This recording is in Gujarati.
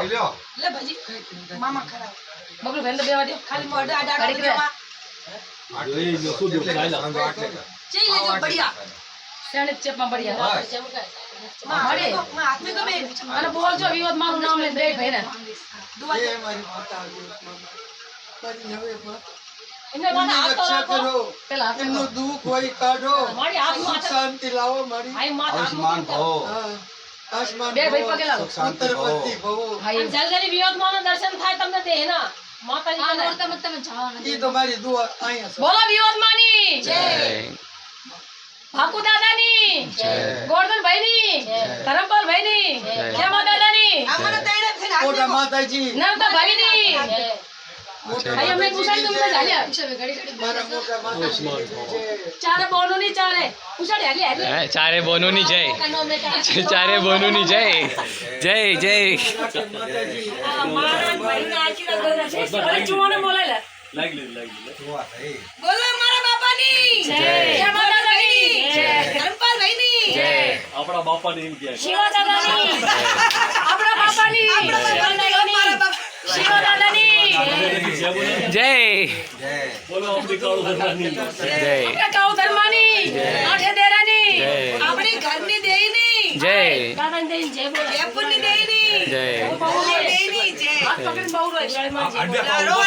લે ભાજી મામા ખરાબ બબલુ ભાઈ તો બેવા દે ખાલી મોઢા આડા દેવા જોઈ લો શું જો ખાઈલા ચઈ લેજો બઢિયા શેણે ચેપમાં બઢિયા મળે માં હાથ મે ગમે અને બોલજો વિવાદ મારું નામ લઈને બે ભાઈ ને દુઆ એ મારી માતા મારી હવે એને મને હાથ તો રક્ષા રાખો કરો પેલા એમનું દુઃખ હોય કાઢો મારી હાથ સુખ માથે શાંતિ લાવો મારી આઈ માથે આયુષ્માન ભવ હા આસમાન બે ભાઈ પગે લાગો ઉત્તરપતિ ભવો ભાઈ જલ્દી વિવાદ માનું દર્શન થાય તમને તે એના માતાજી આ કને નોરતા મત તમે જવાના ઈ તો મારી દુઆ અહીંયા છે બોલો વિવાદ માની જય ભાકુ દાદાની જય ગોરધન ભાઈની ધરમપાલ ભાઈની ખેમા દાદાની આમાને તૈણે થઈને હાથ મોટા દેખો માતાજી નર્મદા ભાઈની મોટા ભાઈ અમે ઉસાડી તમને ઝાલ્યા ઘડી ઘડી મારા મોટા માતાજી ચારે બોનોની ચારે ઉસાડી હાલી હાલી હે, ચારે બોનુની જય ચારે બોનુની જય જય જય માતાજી આ મારા ભાઈને આશીર્વાદ દોરા છે હવે ચુવાને બોલાય લે બોલો મારા બાપાની જય ખેમા દાદાની જય ધરમપાલ ભાઈની જય આપણા બાપાને એમ કહે શિવા દાદાની આપણા બાપાની શિવા દાદાની જય બોલો આપણી કાળુ ધર્મની જય આપણા કાઉ ધર્માની આઠે દેરાની જય આપણી ઘરની દેઈની જય દાદાની દેઈને જય બોલો જયપુરની દેઈની જય બહુ દેઈની જય હાથ પકડીને બહુ રોય ગળે માં જય બોલો.